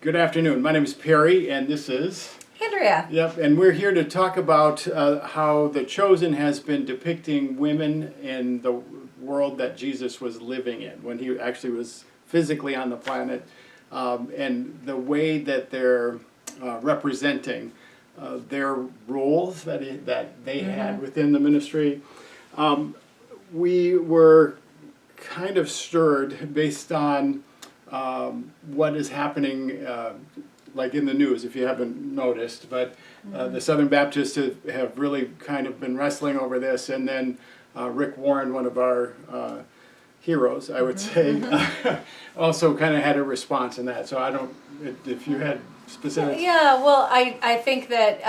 Good afternoon. My name is Perry, and this is Andrea. Yep, and we're here to talk about how The Chosen has been depicting women in the world that Jesus was living in when he actually was physically on the planet, and the way that they're representing their roles that they had within the ministry. We were kind of stirred based on what is happening like in the news, if you haven't noticed, but the Southern Baptists have really kind of been wrestling over this, and then Rick Warren, one of our heroes, I would say, also kind of had a response in that. So I don't, if you had specifics. Yeah, well, I think that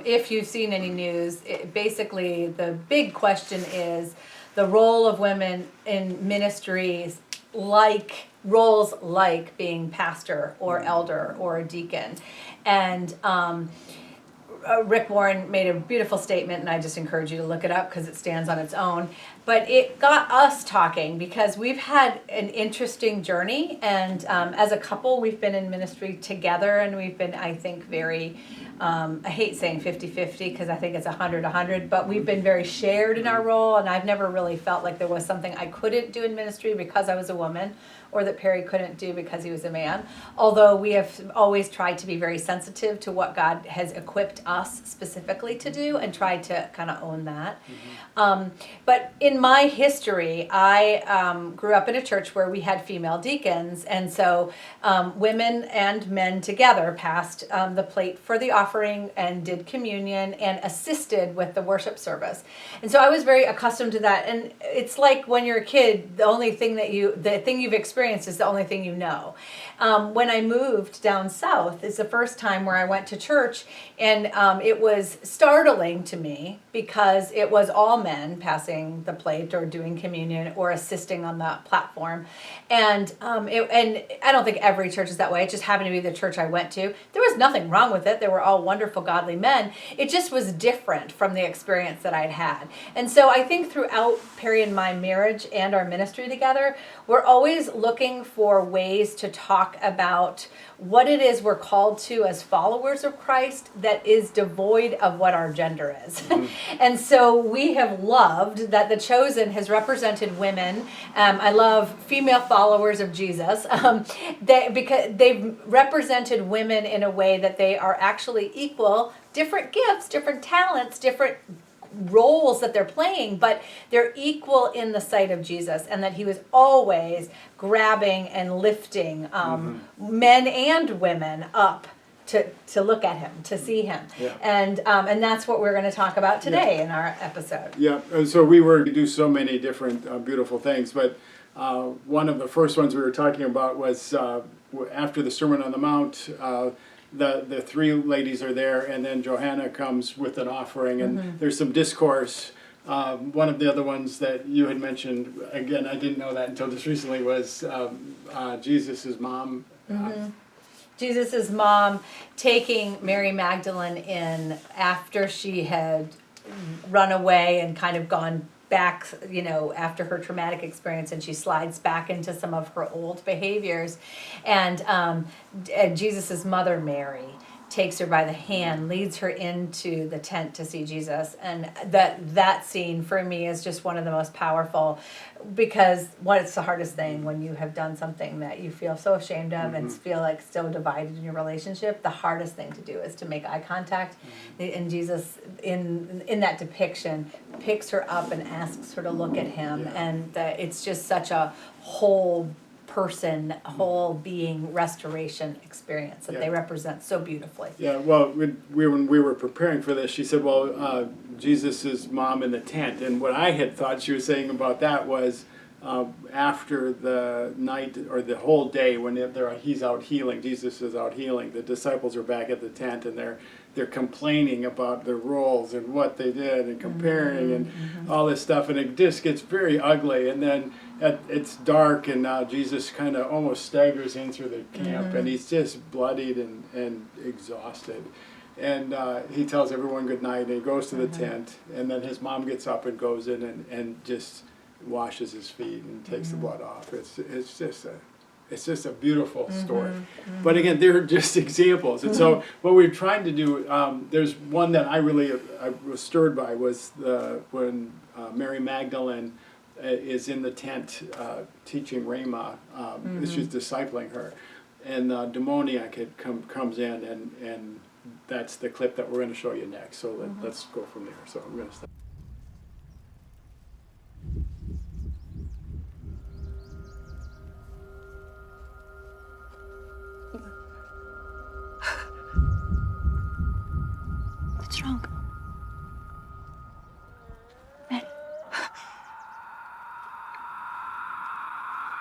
if you've seen any news, basically the big question is the role of women in ministries, like roles like being pastor or elder or a deacon. And Rick Warren made a beautiful statement, and I just encourage you to look it up because it stands on its own. But it got us talking because we've had an interesting journey, and as a couple, we've been in ministry together, and we've been, I think, very, I hate saying 50-50 because I think it's 100-100, but we've been very shared in our role, and I've never really felt like there was something I couldn't do in ministry because I was a woman, or that Perry couldn't do because he was a man. Although we have always tried to be very sensitive to what God has equipped us specifically to do and tried to kind of own that. But in my history, I grew up in a church where we had female deacons, and so women and men together passed the plate for the offering and did communion and assisted with the worship service. And so I was very accustomed to that. And it's like when you're a kid, the thing you've experienced is the only thing you know. When I moved down south, it's the first time where I went to church, and it was startling to me because it was all men passing the plate or doing communion or assisting on the platform. And and I don't think every church is that way. It just happened to be the church I went to. There was nothing wrong with it. They were all wonderful, godly men. It just was different from the experience that I'd had. And so I think throughout Perry and my marriage and our ministry together, we're always looking for ways to talk about what it is we're called to as followers of Christ that is devoid of what our gender is. And so we have loved that The Chosen has represented women. I love female followers of Jesus because they've represented women in a way that they are actually equal, different gifts, different talents, different roles that they're playing, but they're equal in the sight of Jesus, and that he was always grabbing and lifting men and women up to look at him, to see him. Yeah. And that's what we're going to talk about today in our episode. Yeah, and so we were to do so many different beautiful things, but one of the first ones we were talking about was after the Sermon on the Mount. The three ladies are there, and then Johanna comes with an offering, and there's some discourse. One of the other ones that you had mentioned, again, I didn't know that until just recently, was Jesus' mom. Jesus' mom taking Mary Magdalene in after she had run away and kind of gone back, after her traumatic experience, and she slides back into some of her old behaviors. And Jesus' mother, Mary, takes her by the hand, leads her into the tent to see Jesus. And that scene for me is just one of the most powerful, because it's the hardest thing when you have done something that you feel so ashamed of and feel like still divided in your relationship. The hardest thing to do is to make eye contact. And Jesus, in that depiction, picks her up and asks her to look at him. And it's just such a whole person, whole being restoration experience that they represent so beautifully. Yeah, well, when we were preparing for this, she said, well, Jesus' mom in the tent. And what I had thought she was saying about that was after the night or the whole day when he's out healing, Jesus is out healing, the disciples are back at the tent, and they're complaining about their roles and what they did and comparing and all this stuff, and it just gets very ugly. And then it's dark, and Jesus kind of almost staggers in through the camp, and he's just bloodied and exhausted. And he tells everyone good night, and he goes to the tent, and then his mom gets up and goes in and just washes his feet and takes the blood off. It's just it's just a beautiful story. But again, they're just examples. And so what we're trying to do, there's one that I was stirred by was when Mary Magdalene is in the tent teaching Rama. She's discipling her. And the demoniac comes in, and that's the clip that we're going to show you next. So let's go from there. So we're going to start. What's wrong? Mary.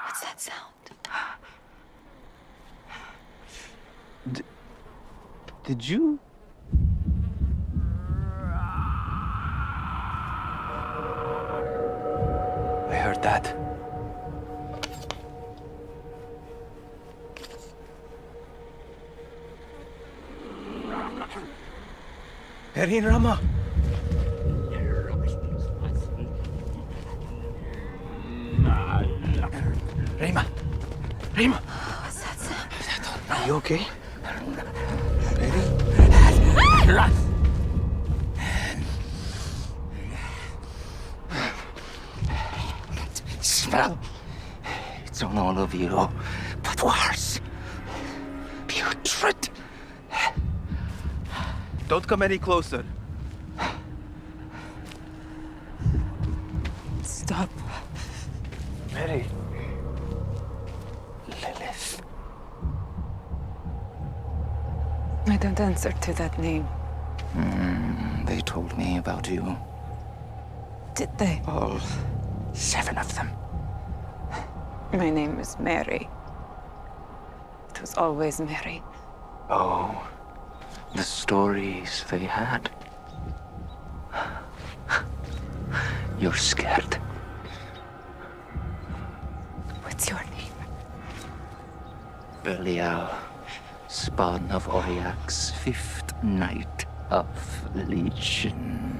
What's that sound? Did you? I heard that. Erin Rama. Rima. Rima. What's that sound? Are you okay? Ready? Smell. It's on all of you, but worse. Putrid. Don't come any closer. Stop. Mary. Lilith. I don't answer to that name. They told me about you. Did they? All 7 of them. My name is Mary. It was always Mary. Oh, the stories they had. You're scared. What's your name? Belial, spawn of Oriak's 5th night of Legion.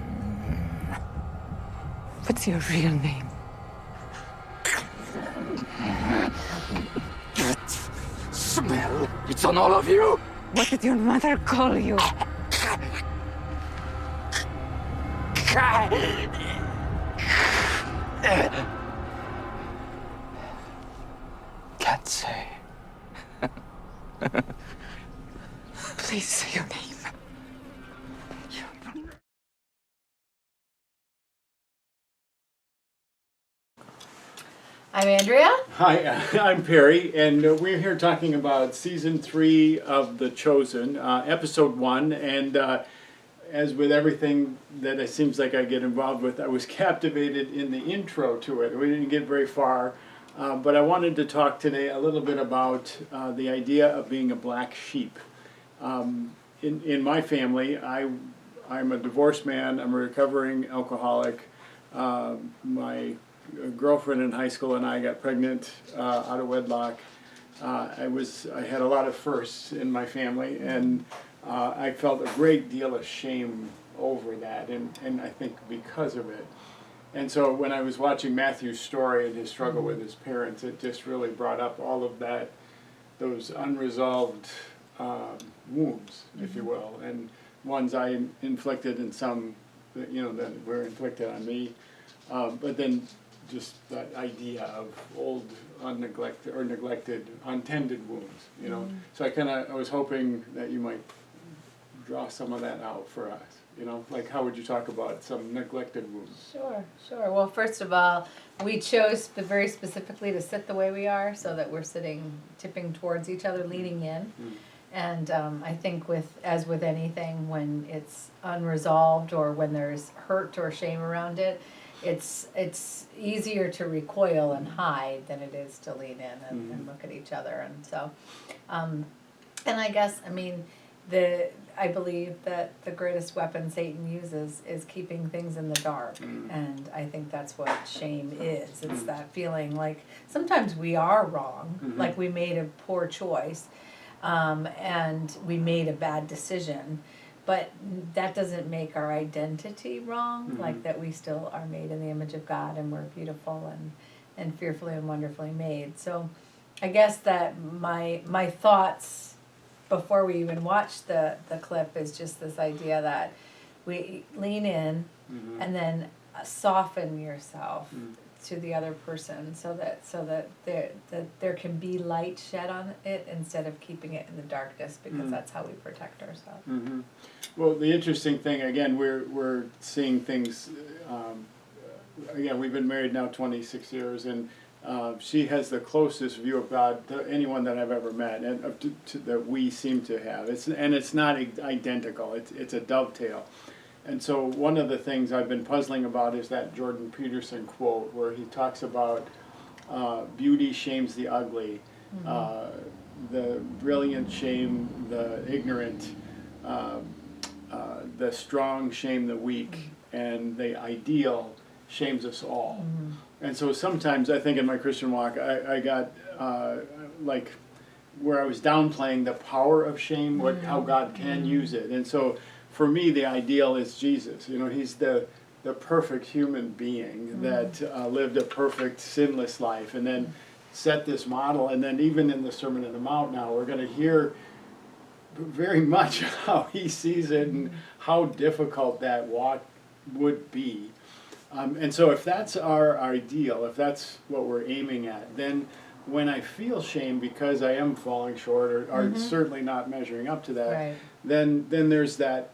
What's your real name? Smell. It's on all of you. What did your mother call you? Can't say. Please say your name. I'm Andrea. Hi, I'm Perry, and we're here talking about season 3 of The Chosen, episode 1. And as with everything that it seems like I get involved with, I was captivated in the intro to it. We didn't get very far, but I wanted to talk today a little bit about the idea of being a black sheep. In my family, I'm a divorced man. I'm a recovering alcoholic. My girlfriend in high school and I got pregnant out of wedlock. I had a lot of firsts in my family, and I felt a great deal of shame over that, and I think because of it. And so when I was watching Matthew's story and his struggle with his parents, it just really brought up all of that, those unresolved wounds, if you will, and ones I inflicted and some, that were inflicted on me. But then just that idea of old, neglected, untended wounds, So I was hoping that you might draw some of that out for us, like how would you talk about some neglected wounds? Sure. Well, first of all, we chose very specifically to sit the way we are so that we're tipping towards each other, leaning in. And I think as with anything, when it's unresolved or when there's hurt or shame around it, it's easier to recoil and hide than it is to lean in and look at each other. And so, and I guess, I believe that the greatest weapon Satan uses is keeping things in the dark. And I think that's what shame is. It's that feeling like sometimes we are wrong, like we made a poor choice, and we made a bad decision. But that doesn't make our identity wrong, like that we still are made in the image of God and we're beautiful and fearfully and wonderfully made. So I guess that my thoughts before we even watch the clip is just this idea that we lean in and then soften yourself to the other person so that there can be light shed on it instead of keeping it in the darkness, because that's how we protect ourselves. Well, the interesting thing, again, we're seeing things, again, we've been married now 26 years, and she has the closest view of God to anyone that I've ever met, and that we seem to have. It's not identical, it's a dovetail. And so one of the things I've been puzzling about is that Jordan Peterson quote where he talks about beauty shames the ugly, the brilliant shame the ignorant, the strong shame the weak, and the ideal shames us all. And so sometimes I think in my Christian walk I got like where I was downplaying the power of shame, how God can use it. And so for me, the ideal is Jesus. You know, he's the perfect human being that lived a perfect, sinless life, and then set this model. And then even in the Sermon on the Mount now, we're going to hear very much how he sees it and how difficult that walk would be. And so if that's our ideal, if that's what we're aiming at, then when I feel shame because I am falling short or certainly not measuring up to that, Right. then there's that,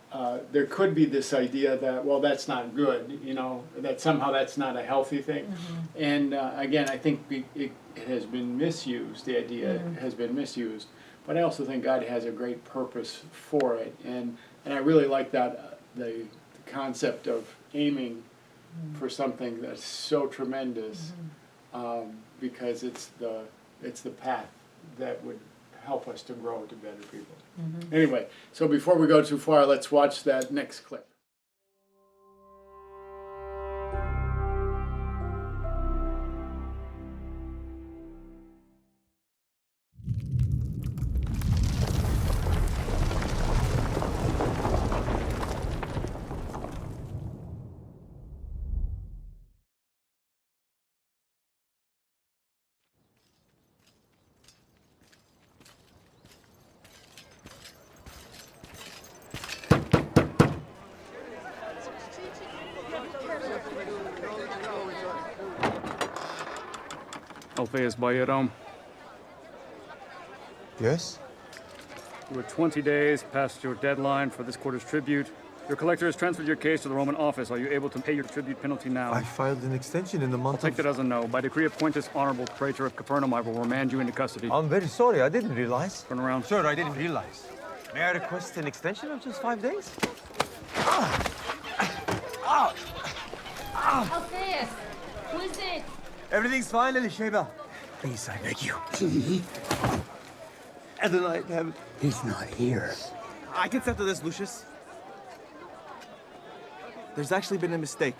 there could be this idea that, well, that's not good, you know, that somehow that's not a healthy thing. And again, I think it has been misused, the idea has been misused, but I also think God has a great purpose for it. And I really like that, the concept of aiming for something that's so tremendous, because it's the path that would help us to grow to better people. Anyway, so before we go too far, let's watch that next clip. Alpheus Bayram, Yes? you are 20 days past your deadline for this quarter's tribute. Your collector has transferred your case to the Roman office. Are you able to pay your tribute penalty now? I filed an extension in the month Take that as a no. By decree of Quintus, honorable praetor of Capernaum, I will remand you into custody. I'm very sorry, I didn't realize. Turn around. Sir, I didn't realize. May I request an extension of just 5 days? Alpheus, who is it? Everything's fine, Elisheba. Please, I beg you. Adonai, have... He's not here. I can settle this, Lucius. There's actually been a mistake.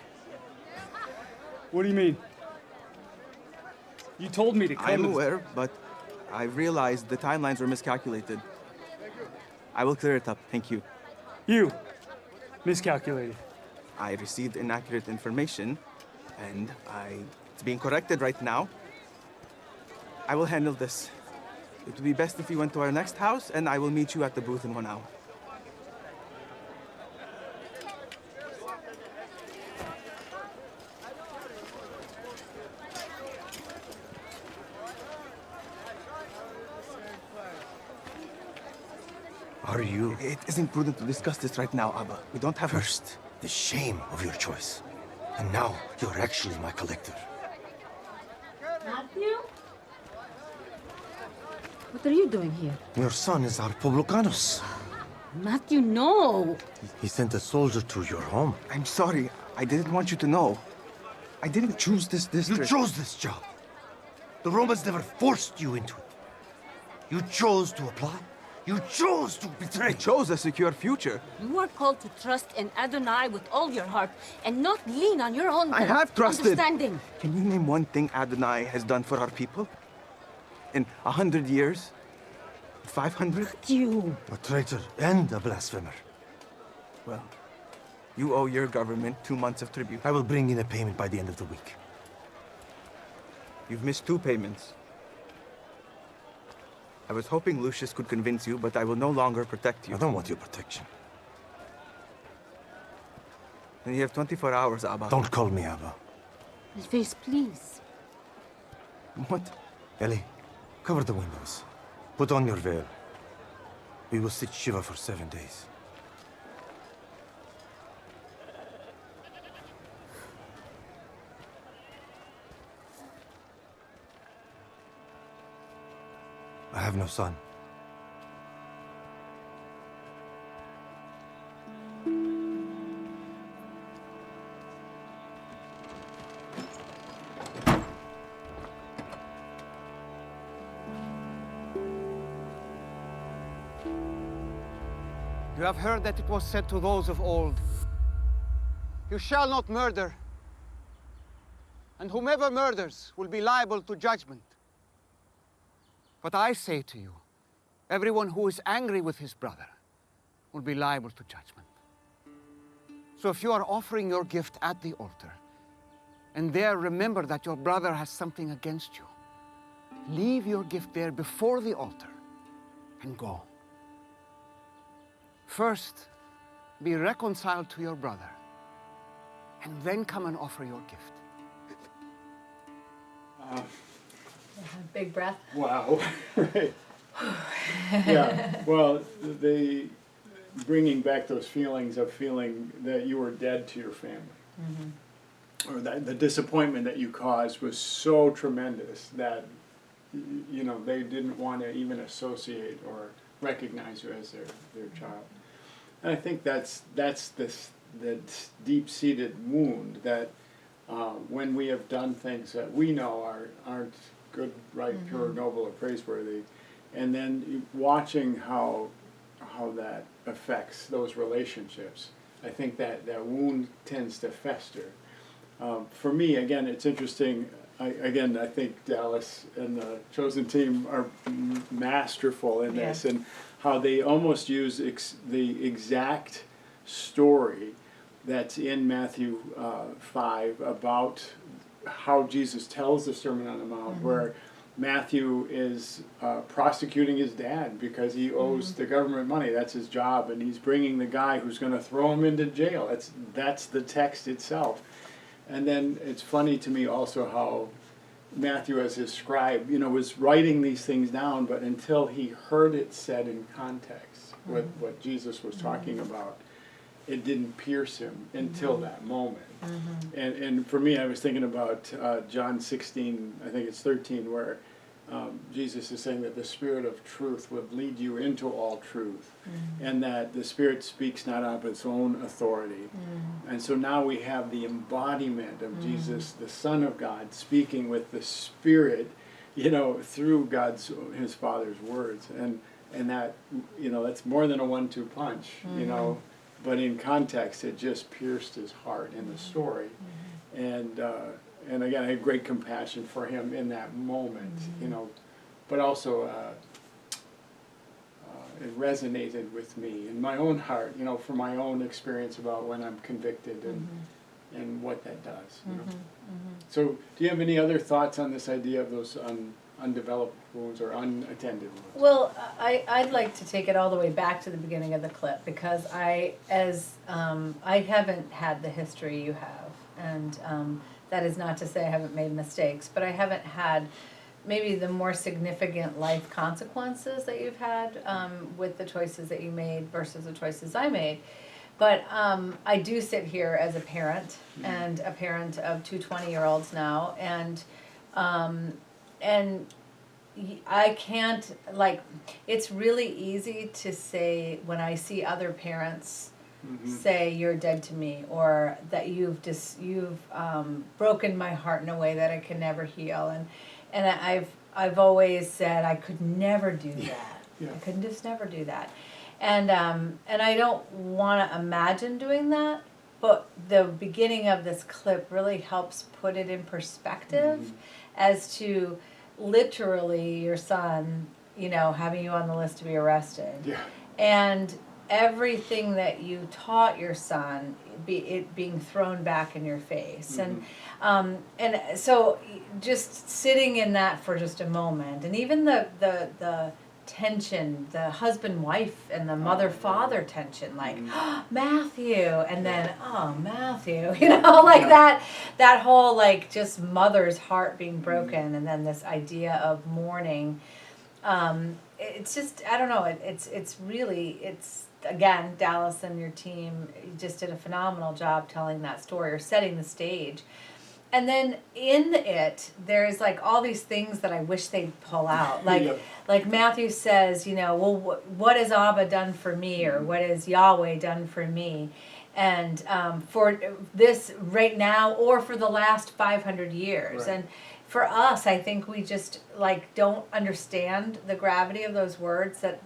What do you mean? You told me to come. I'm aware, but I realized the timelines were miscalculated. I will clear it up, thank you. You miscalculated. I received inaccurate information, and it's being corrected right now. I will handle this. It would be best if we went to our next house, and I will meet you at the booth in 1 hour. Are you? It isn't prudent to discuss this right now, Abba. We don't have... First, the shame of your choice. And now, you're actually my collector. Matthew? What are you doing here? Your son is our Publicanus. Matthew, no! He sent a soldier to your home. I'm sorry. I didn't want you to know. I didn't choose this You district. chose this job. The Romans never forced you into it. You chose to apply. You chose to betray. I chose a secure future. You are called to trust in Adonai with all your heart and not lean on your own I have trusted. understanding. Can you name one thing Adonai has done for our people? In 100 years? 500? You. A traitor and a blasphemer. Well, you owe your government 2 months of tribute. I will bring in a payment by the end of the week. You've missed 2 payments. I was hoping Lucius could convince you, but I will no longer protect you. I don't want your protection. And you have 24 hours, Abba. Don't call me Abba. Elvis, please. What? Ellie, cover the windows. Put on your veil. We will sit Shiva for 7 days. I have no son. You have heard that it was said to those of old, "You shall not murder, and whomever murders will be liable to judgment." But I say to you, everyone who is angry with his brother will be liable to judgment. So if you are offering your gift at the altar, and there remember that your brother has something against you, leave your gift there before the altar and go. First, be reconciled to your brother, and then come and offer your gift. Big breath. Wow. Right. Yeah. Well, bringing back those feelings of feeling that you were dead to your family, or that the disappointment that you caused was so tremendous that they didn't want to even associate or recognize you as their child. And I think that's the deep-seated wound that when we have done things that we know aren't good, right, pure, noble, or praiseworthy, and then watching how that affects those relationships, I think that wound tends to fester. For me, again, it's interesting. I think Dallas and the Chosen team are masterful in this, and how they almost use the exact story that's in Matthew 5 about how Jesus tells the Sermon on the Mount, where Matthew is prosecuting his dad because he owes the government money. That's his job, and he's bringing the guy who's going to throw him into jail. That's the text itself. And then it's funny to me also how Matthew, as his scribe, was writing these things down, but until he heard it said in context with what Jesus was talking about, it didn't pierce him until that moment. And for me, I was thinking about John 16, I think it's 13, where Jesus is saying that the Spirit of truth would lead you into all truth, and that the Spirit speaks not of its own authority. And so now we have the embodiment of Jesus, the Son of God, speaking with the Spirit, through his Father's words. And that, that's more than a 1-2 punch, but in context, it just pierced his heart in the story. And again, I had great compassion for him in that moment, but also it resonated with me in my own heart, from my own experience about when I'm convicted and what that does. So, do you have any other thoughts on this idea of those undeveloped wounds or unattended wounds? Well, I'd like to take it all the way back to the beginning of the clip, because I haven't had the history you have, and that is not to say I haven't made mistakes, but I haven't had maybe the more significant life consequences that you've had with the choices that you made versus the choices I made. But I do sit here as a parent, and a parent of two 20-year-olds now, and I can't, it's really easy to say when I see other parents say you're dead to me, or that you've broken my heart in a way that I can never heal, and I've always said I could never do that. I could just never do that, and I don't want to imagine doing that. But the beginning of this clip really helps put it in perspective as to literally your son, having you on the list to be arrested, and everything that you taught your son, it being thrown back in your face, and so just sitting in that for just a moment, and even the tension, the husband-wife and the mother-father tension, like, Matthew, and then, Matthew, like that whole, like, just mother's heart being broken, and then this idea of mourning. It's just, I don't know, it's really, again, Dallas and your team, you just did a phenomenal job telling that story or setting the stage. And then in it, there's like all these things that I wish they'd pull out. Like Matthew says, well, what has Abba done for me, or what has Yahweh done for me? And for this right now, or for the last 500 years. Right. And for us, I think we just like don't understand the gravity of those words that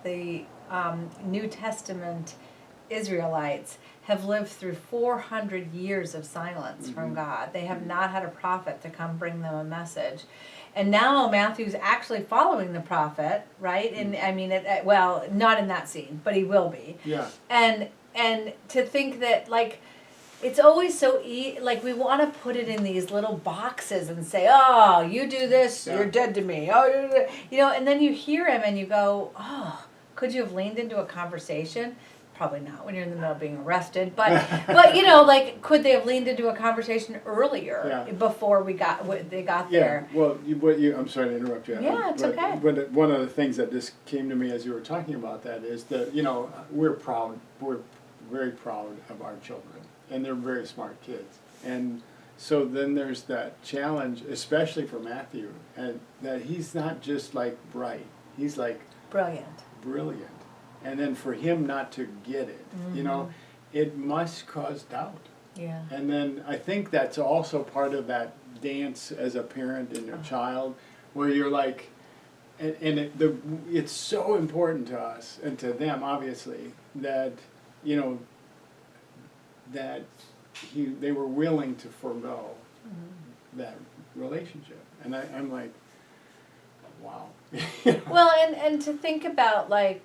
the New Testament Israelites have lived through 400 years of silence from God. They have not had a prophet to come bring them a message. And now Matthew's actually following the prophet, right? And I mean, well, not in that scene, but he will be. Yeah. And to think that, like, it's always so like we want to put it in these little boxes and say, oh, you do this, you're dead to me. Oh, and then you hear him and you go, oh, could you have leaned into a conversation? Probably not when you're in the middle of being arrested, but like, could they have leaned into a conversation earlier before they got there? Well, I'm sorry to interrupt you. Yeah, it's okay. But one of the things that just came to me as you were talking about that is that we're proud. We're very proud of our children, and they're very smart kids. And so then there's that challenge, especially for Matthew, and that he's not just like bright. He's like brilliant. And then for him not to get it, it must cause doubt. Yeah. And then I think that's also part of that dance as a parent and a child, where you're like, it's so important to us and to them, obviously, that that they were willing to forego that relationship, and I'm like, wow. Well, and to think about, like,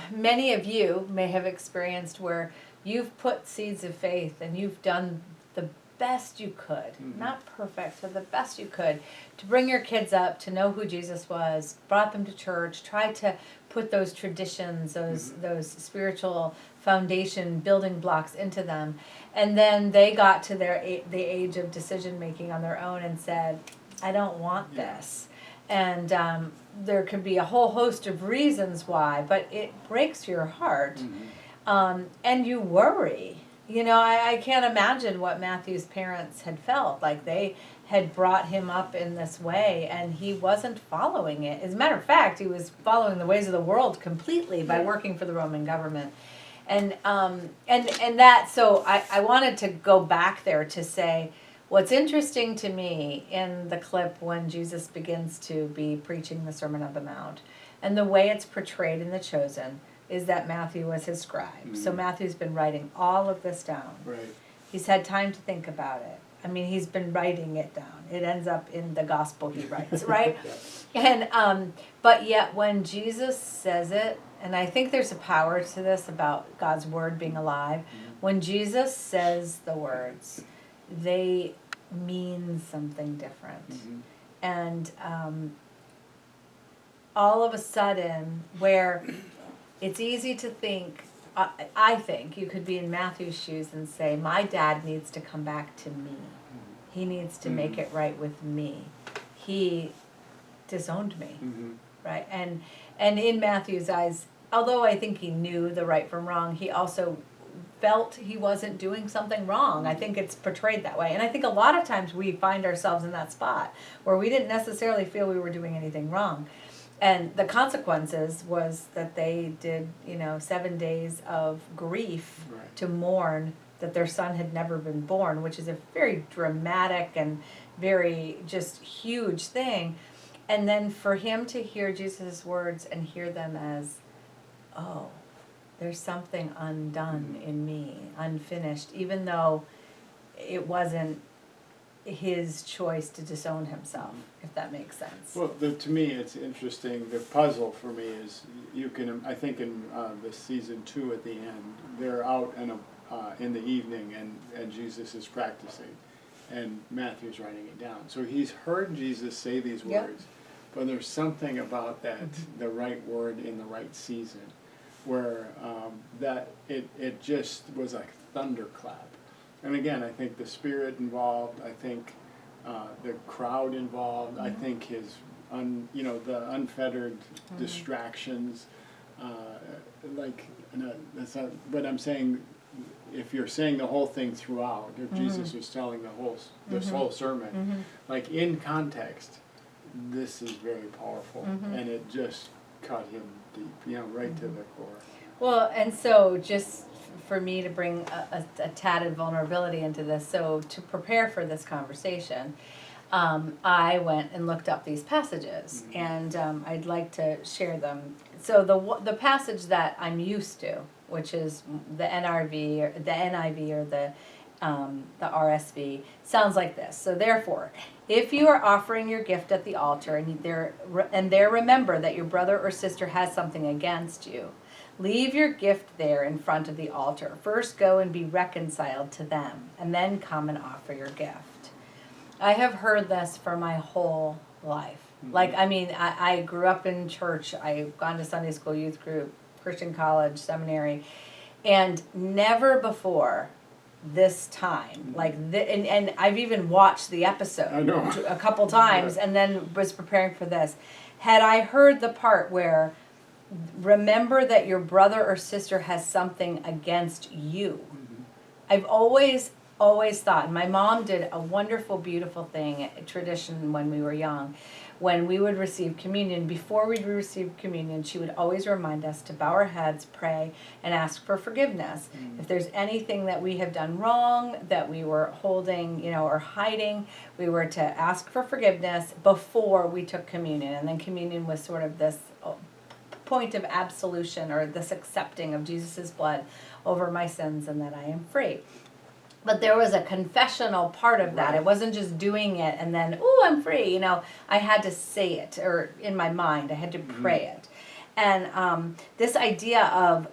many of you may have experienced where you've put seeds of faith and you've done the best you could, not perfect, but the best you could, to bring your kids up to know who Jesus was, brought them to church, tried to put those traditions, those spiritual foundation building blocks into them, and then they got to the age of decision making on their own and said, I don't want this. And there could be a whole host of reasons why, but it breaks your heart. And you worry. I can't imagine what Matthew's parents had felt. Like, they had brought him up in this way, and he wasn't following it. As a matter of fact, he was following the ways of the world completely by working for the Roman government. And that, so I wanted to go back there to say, what's interesting to me in the clip when Jesus begins to be preaching the Sermon on the Mount, and the way it's portrayed in The Chosen, is that Matthew was his scribe. So Matthew's been writing all of this down. Right. He's had time to think about it. I mean, he's been writing it down. It ends up in the gospel he writes, right? And but yet when Jesus says it, and I think there's a power to this about God's word being alive, when Jesus says the words, they mean something different. And all of a sudden, where it's easy to think, I think you could be in Matthew's shoes and say, my dad needs to come back to me. He needs to make it right with me. He disowned me, right? And in Matthew's eyes, although I think he knew the right from wrong, he also felt he wasn't doing something wrong. I think it's portrayed that way. And I think a lot of times we find ourselves in that spot where we didn't necessarily feel we were doing anything wrong. And the consequences was that they did, 7 days of grief to mourn that their son had never been born, which is a very dramatic and very just huge thing. And then for him to hear Jesus' words and hear them as, oh, there's something undone in me, unfinished, even though it wasn't his choice to disown himself, if that makes sense. Well, to me, it's interesting. The puzzle for me is I think in the season 2 at the end, they're out in the evening and Jesus is practicing, and Matthew's writing it down. So he's heard Jesus say these words, but there's something about that, the right word in the right season, where that it just was like thunderclap. And again, I think the Spirit involved, I think the crowd involved, I think his, the unfettered distractions, that's not, but I'm saying, if you're saying the whole thing throughout, if Jesus was telling this whole sermon, like in context, this is very powerful, and it just cut him deep, right to the core. Well, and so just for me to bring a tad of vulnerability into this, so to prepare for this conversation, I went and looked up these passages, and I'd like to share them. So the passage that I'm used to, which is the NRV or the NIV or the RSV, sounds like this. So therefore, if you are offering your gift at the altar and there remember that your brother or sister has something against you, leave your gift there in front of the altar. First go and be reconciled to them, and then come and offer your gift. I have heard this for my whole life. I grew up in church. I've gone to Sunday school, youth group, Christian college, seminary, and never before this time, and I've even watched the episode a couple times, and then was preparing for this. Had I heard the part where remember that your brother or sister has something against you, I've always thought, and my mom did a wonderful, beautiful thing, a tradition when we were young. When we would receive communion, before we'd receive communion, she would always remind us to bow our heads, pray, and ask for forgiveness. If there's anything that we have done wrong, that we were holding, or hiding, we were to ask for forgiveness before we took communion. And then communion was sort of this point of absolution, or this accepting of Jesus' blood over my sins and that I am free. But there was a confessional part of that. It wasn't just doing it and then, ooh, I'm free. I had to say it, or in my mind, I had to pray it. And this idea of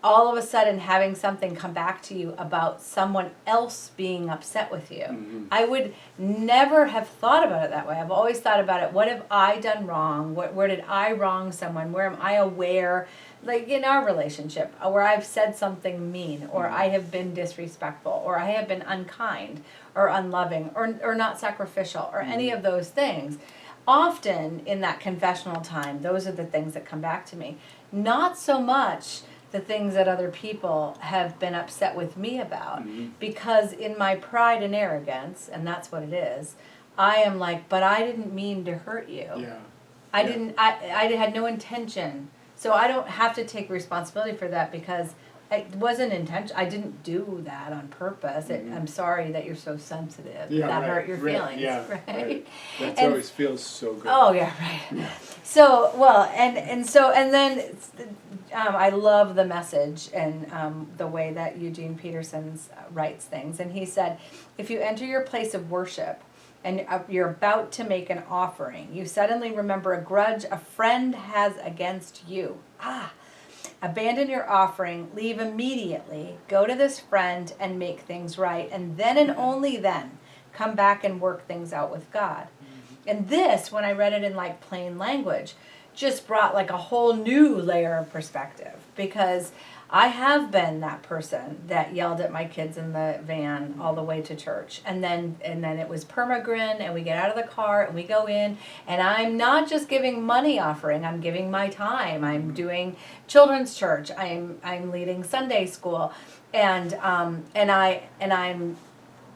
all of a sudden having something come back to you about someone else being upset with you. I would never have thought about it that way. I've always thought about it, what have I done wrong? Where did I wrong someone? Where am I aware, like in our relationship, where I've said something mean, or I have been disrespectful, or I have been unkind, or unloving, or not sacrificial, or any of those things. Often in that confessional time, those are the things that come back to me. Not so much the things that other people have been upset with me about, because in my pride and arrogance, and that's what it is, I am like, but I didn't mean to hurt you. I had no intention. So I don't have to take responsibility for that, because it wasn't intention. I didn't do that on purpose. I'm sorry that you're so sensitive. That hurt your feelings. Right? That always feels so good. Oh yeah, right. So and then I love the message and the way that Eugene Peterson writes things. And he said, if you enter your place of worship and you're about to make an offering, you suddenly remember a grudge a friend has against you. Abandon your offering, leave immediately, go to this friend and make things right, and then and only then come back and work things out with God. And this, when I read it in like plain language, just brought like a whole new layer of perspective, because I have been that person that yelled at my kids in the van all the way to church. And then it was permagrin, and we get out of the car and we go in, and I'm not just giving money offering, I'm giving my time. I'm doing children's church. I'm leading Sunday school, and I'm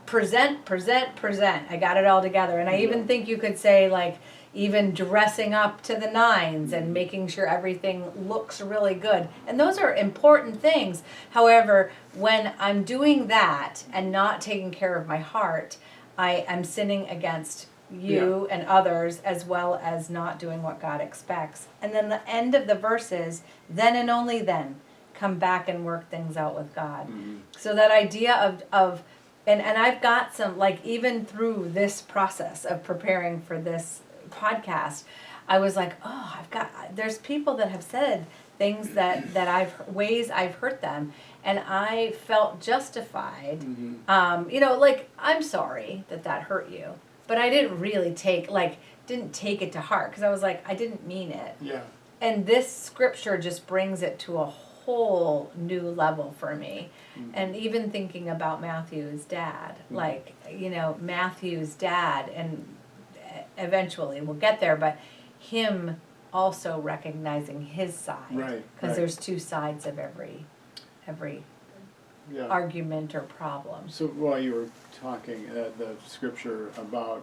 present. I got it all together. And I even think you could say, like, even dressing up to the nines and making sure everything looks really good. And those are important things. However, when I'm doing that and not taking care of my heart, I am sinning against you and others, as well as not doing what God expects. And then the end of the verse is, then and only then, come back and work things out with God. So that idea of and I've got some, like, even through this process of preparing for this podcast, I was like, oh, there's people that have said things that ways I've hurt them, and I felt justified. Like, I'm sorry that hurt you, but I didn't really take, like, didn't take it to heart because I was like, I didn't mean it. Yeah. And this scripture just brings it to a whole new level for me. And even thinking about Matthew's dad, like, you know, Matthew's dad, and eventually we'll get there, but him also recognizing his side. Right, Because right. there's two sides of every Yeah. argument or problem. So while you were talking, the scripture about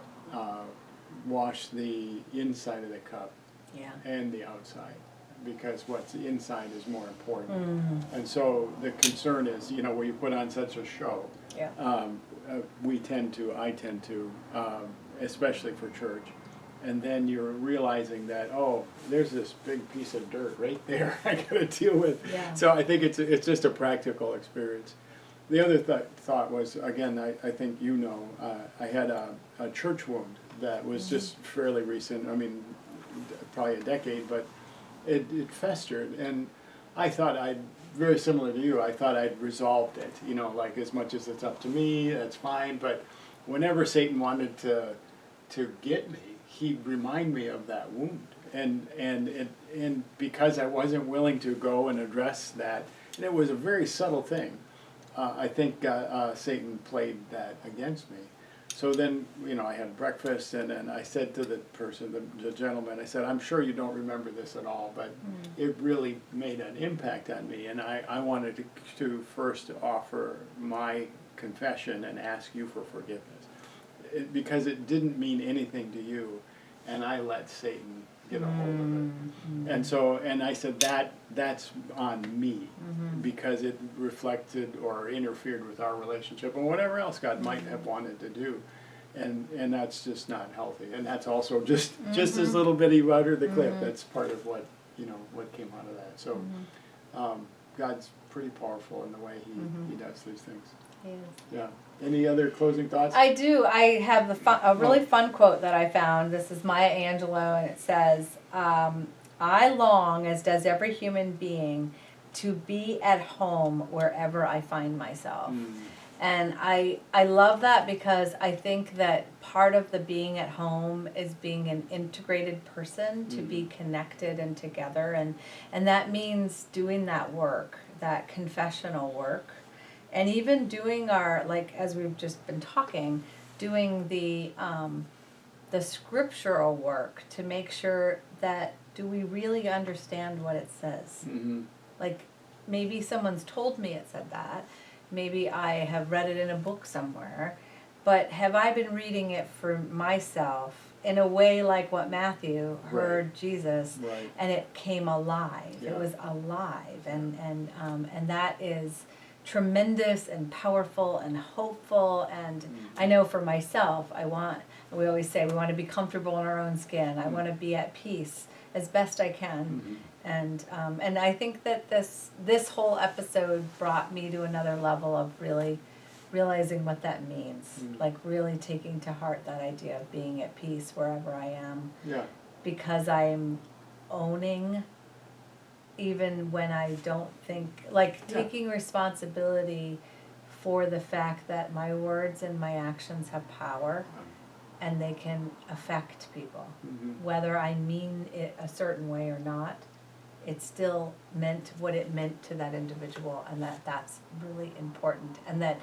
wash the inside of the cup Yeah. and the outside, because what's inside is more important. And so the concern is, you know, when you put on such a show, Yeah. I tend to, especially for church, and then you're realizing that, oh, there's this big piece of dirt right there I gotta deal with. Yeah. So I think it's just a practical experience. The other thought was, again, I think you know, I had a church wound that was just fairly recent, I mean, probably a decade, but it festered, and I thought very similar to you, I thought I'd resolved it, you know, like as much as it's up to me, that's fine, but whenever Satan wanted to get me, he'd remind me of that wound, and because I wasn't willing to go and address that, and it was a very subtle thing, I think Satan played that against me. So then, you know, I had breakfast, and then I said to the person, the gentleman, I said, I'm sure you don't remember this at all, but it really made an impact on me, and I wanted to first offer my confession and ask you for forgiveness. Because it didn't mean anything to you, and I let Satan get a hold of it. And so, and I said that's on me, because it reflected or interfered with our relationship and whatever else God might have wanted to do. And that's just not healthy. And that's also just this little bitty rudder the clip. That's part of what, you know, what came out of that. So God's pretty powerful in the way he does these things. Yes. Yeah. Any other closing thoughts? I do. I have a really fun quote that I found. This is Maya Angelou, and it says, I long, as does every human being, to be at home wherever I find myself. And I love that because I think that part of the being at home is being an integrated person, to be connected and together. And that means doing that work, that confessional work. And even doing our, like, as we've just been talking, doing the scriptural work to make sure that, do we really understand what it says? Like, maybe someone's told me it said that. Maybe I have read it in a book somewhere. But have I been reading it for myself in a way like what Matthew heard Jesus, and it came alive. It was alive. And that is tremendous and powerful and hopeful, and I know for myself, we always say we want to be comfortable in our own skin. I want to be at peace as best I can, and I think that this whole episode brought me to another level of really realizing what that means, like really taking to heart that idea of being at peace wherever I am, because I'm owning, even when I don't think, like taking responsibility for the fact that my words and my actions have power, and they can affect people. Whether I mean it a certain way or not, it still meant what it meant to that individual, and that's really important. And that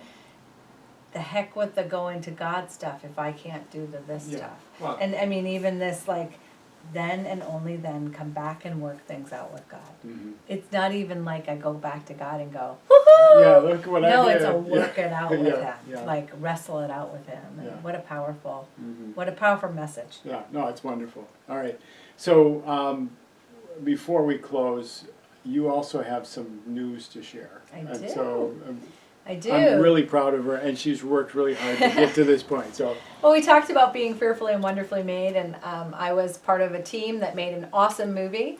the heck with the going to God stuff if I can't do this stuff. Well, and I mean, even this, like, then and only then come back and work things out with God. It's not even like I go back to God and go, woohoo! Yeah, look what I did. No, it's a work it out with Him, yeah. like wrestle it out with Him. And Yeah. what a powerful message. Yeah, no, it's wonderful. All right, so before we close, you also have some news to share. I And do. So I do. I'm really proud of her, and she's worked really hard to get to this point. So. Well, we talked about being fearfully and wonderfully made, and I was part of a team that made an awesome movie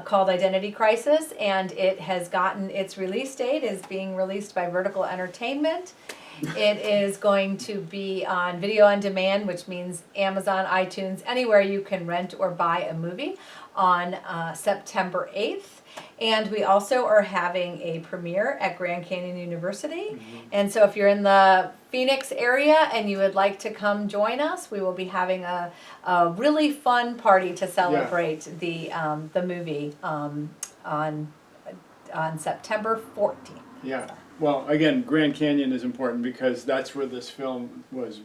called Identity Crisis, and it has gotten its release date, is being released by Vertical Entertainment, It is going to be on video on demand, which means Amazon, iTunes, anywhere you can rent or buy a movie on September 8th. And we also are having a premiere at Grand Canyon University. And so if you're in the Phoenix area and you would like to come join us, we will be having a really fun party to celebrate the movie on September 14th. Yeah. Well, again, Grand Canyon is important because that's where this film was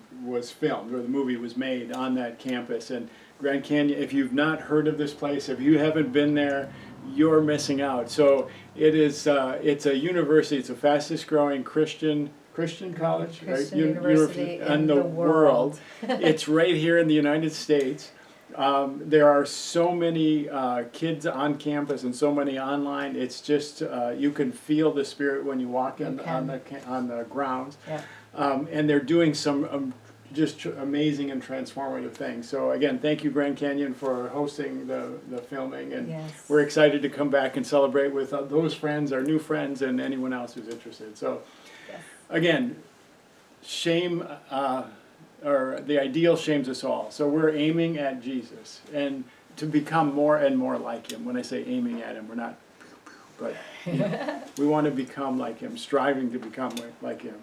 filmed, where the movie was made, on that campus. And Grand Canyon, if you've not heard of this place, if you haven't been there, you're missing out. So it is. It's a university. It's the fastest growing Christian college, Christian right? University in the world. It's right here in the United States. There are so many kids on campus and so many online. It's just you can feel the spirit when you walk on the grounds, Yeah. and they're doing some just amazing and transformative things. So again, thank you, Grand Canyon, for hosting the filming, and Yes. we're excited to come back and celebrate with those friends, our new friends, and anyone else who's interested. So again, shame. Or the ideal shames us all. So we're aiming at Jesus and to become more and more like him. When I say aiming at him, we're not, but we want to become like him, striving to become like him.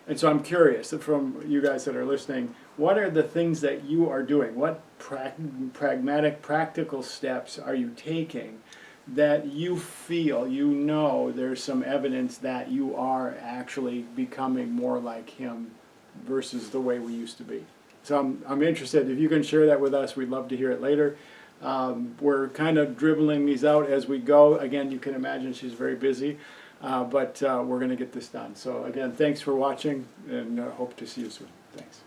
And so I'm curious from you guys that are listening, what are the things that you are doing? What pragmatic, practical steps are you taking that you feel, there's some evidence that you are actually becoming more like him versus the way we used to be? So I'm interested. If you can share that with us, we'd love to hear it later. We're kind of dribbling these out as we go. Again, you can imagine she's very busy, but we're going to get this done. So again, thanks for watching, and hope to see you soon. Thanks.